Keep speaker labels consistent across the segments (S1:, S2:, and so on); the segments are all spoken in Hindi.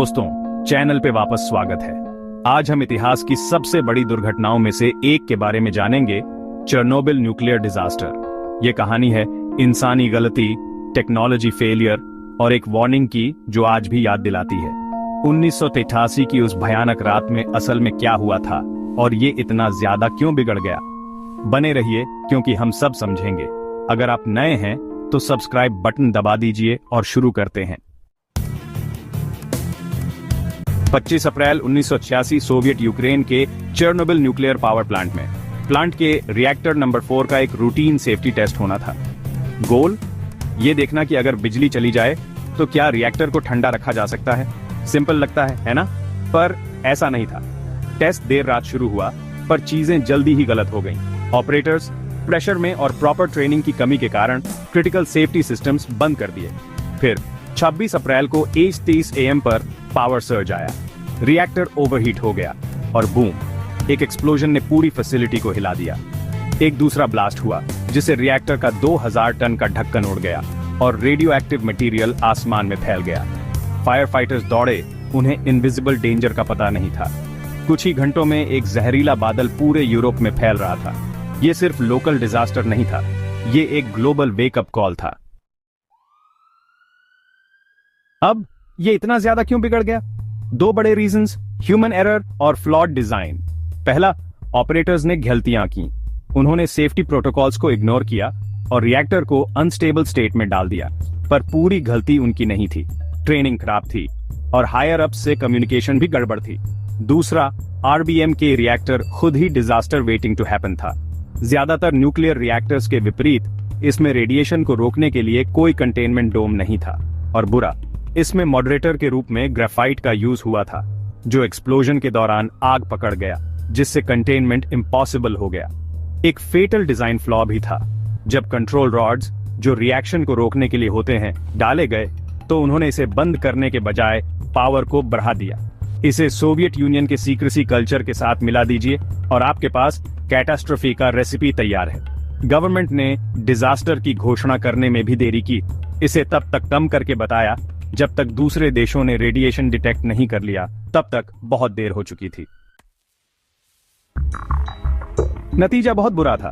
S1: दोस्तों, चैनल पे वापस स्वागत है। आज हम इतिहास की सबसे बड़ी दुर्घटनाओं में से एक के बारे में जानेंगे, चेरनोबिल न्यूक्लियर डिजास्टर। ये कहानी है इंसानी गलती, टेक्नोलॉजी फेलियर और एक वार्निंग की जो आज भी याद दिलाती है 1983 की उस भयानक रात में असल में क्या हुआ था और ये इतना ज्यादा क्यों बिगड़ गया। बने रहिए क्योंकि हम सब समझेंगे। अगर आप नए हैं तो सब्सक्राइब बटन दबा दीजिए और शुरू करते हैं। 25 अप्रैल 1986 सोवियत यूक्रेन के चेरनोबिल न्यूक्लियर पावर प्लांट में प्लांट के रिएक्टर नंबर 4 का एक रूटीन सेफ्टी टेस्ट होना था। गोल ये देखना कि अगर बिजली चली जाए तो क्या रिएक्टर को ठंडा रखा जा सकता है। सिंपल लगता है ना? पर ऐसा नहीं था। टेस्ट देर रात शुरू हुआ पर चीजें जल्दी ही गलत हो गईं। ऑपरेटर्स प्रेशर में और प्रॉपर ट्रेनिंग की कमी के कारण क्रिटिकल सेफ्टी सिस्टम्स बंद कर दिए। फिर 26 अप्रैल को 8:30 AM पर पावर सर्ज आया, रिएक्टर ओवरहीट हो गया और बूम, एक एक्सप्लोजन ने पूरी फैसिलिटी को हिला दिया। एक दूसरा ब्लास्ट हुआ जिससे रिएक्टर का 2000 टन का ढक्कन उड़ गया और रेडियो एक्टिव मटेरियल आसमान में फैल गया। फायर फाइटर्स दौड़े, उन्हें इनविजिबल डेंजर का पता नहीं था। कुछ ही घंटों में एक जहरीला बादल पूरे यूरोप में फैल रहा था। ये सिर्फ लोकल डिजास्टर नहीं था, ये एक ग्लोबल वेकअप कॉल था। अब ये इतना ज्यादा क्यों बिगड़ गया? दो बड़े रीजंस, ह्यूमन एरर और फ्लॉड डिजाइन। पहला, ऑपरेटर्स ने गलतियां की। उन्होंने सेफ्टी प्रोटोकॉल्स को इग्नोर किया और रिएक्टर को अनस्टेबल स्टेट में डाल दिया। पर पूरी गलती उनकी नहीं थी, ट्रेनिंग खराब थी और हायर अप से कम्युनिकेशन भी गड़बड़ थी। दूसरा, आरबीएम के रिएक्टर खुद ही डिजास्टर वेटिंग टू हैपन था। ज्यादातर न्यूक्लियर रिएक्टर्स के विपरीत इसमें रेडिएशन को रोकने के लिए कोई कंटेनमेंट डोम नहीं था। और बुरा, इसमें मॉडरेटर के रूप में ग्रेफाइट का यूज हुआ था जो एक्सप्लोजन के दौरान आग पकड़ गया, जिससे कंटेनमेंट इम्पॉसिबल हो गया। एक फेटल डिजाइन फ्लॉ भी था। जब कंट्रोल रॉड्स, जो रिएक्शन को रोकने के लिए होते हैं, डाले गए तो उन्होंने इसे बंद करने के बजाय पावर को बढ़ा दिया। इसे सोवियत यूनियन के सीक्रेसी कल्चर के साथ मिला दीजिए और आपके पास कैटास्ट्रोफी का रेसिपी तैयार है। गवर्नमेंट ने डिजास्टर की घोषणा करने में भी देरी की, इसे तब तक कम करके बताया जब तक दूसरे देशों ने रेडिएशन डिटेक्ट नहीं कर लिया। तब तक बहुत देर हो चुकी थी। नतीजा बहुत बुरा था।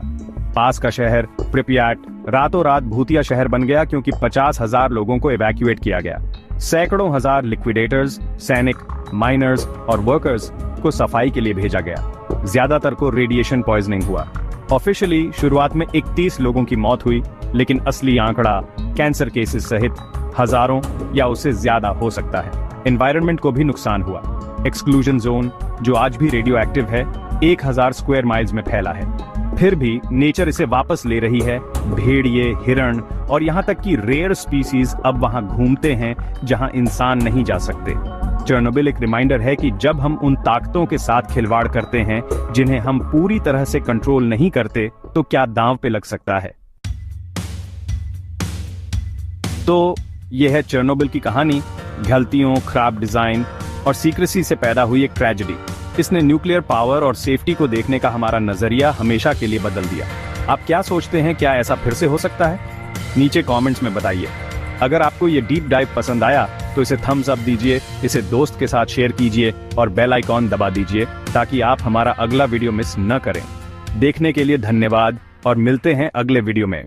S1: पास का शहर प्रिपियाट रातों रात भूतिया शहर बन गया क्योंकि 50,000 लोगों को इवैक्यूएट किया गया। सैकड़ों हजार लिक्विडेटर्स, सैनिक, माइनर्स और वर्कर्स को सफाई के लिए भेजा गया। ज्यादातर को रेडिएशन पॉइजनिंग हुआ। ऑफिशियली शुरुआत में 31 लोगों की मौत हुई, लेकिन असली आंकड़ा कैंसर केसेस सहित हजारों या उससे ज्यादा हो सकता है। एनवायरनमेंट को भी नुकसान हुआ। एक्सक्लूजन जोन, जो आज भी रेडियो एक्टिव है, 1000 स्क्वायर माइल्स में फैला है। फिर भी नेचर इसे वापस ले रही है। भेड़िए, हिरण और यहाँ तक कि रेयर स्पीसीज अब वहां घूमते हैं जहां इंसान नहीं जा सकते। चेरनोबिल एक रिमाइंडर है कि जब हम उन ताकतों के साथ खिलवाड़ करते हैं जिन्हें हम पूरी तरह से कंट्रोल नहीं करते, तो क्या दांव पे लग सकता है। तो यह है चेरनोबिल की कहानी, गलतियों, खराब डिजाइन और सीक्रेसी से पैदा हुई एक ट्रेजेडी। इसने न्यूक्लियर पावर और सेफ्टी को देखने का हमारा नजरिया हमेशा के लिए बदल दिया। आप क्या सोचते हैं, क्या ऐसा फिर से हो सकता है? नीचे कमेंट्स में बताइए। अगर आपको ये डीप डाइव पसंद आया तो इसे थम्स अप दीजिए, इसे दोस्त के साथ शेयर कीजिए और बेल आइकॉन दबा दीजिए ताकि आप हमारा अगला वीडियो मिस न करें। देखने के लिए धन्यवाद और मिलते हैं अगले वीडियो में।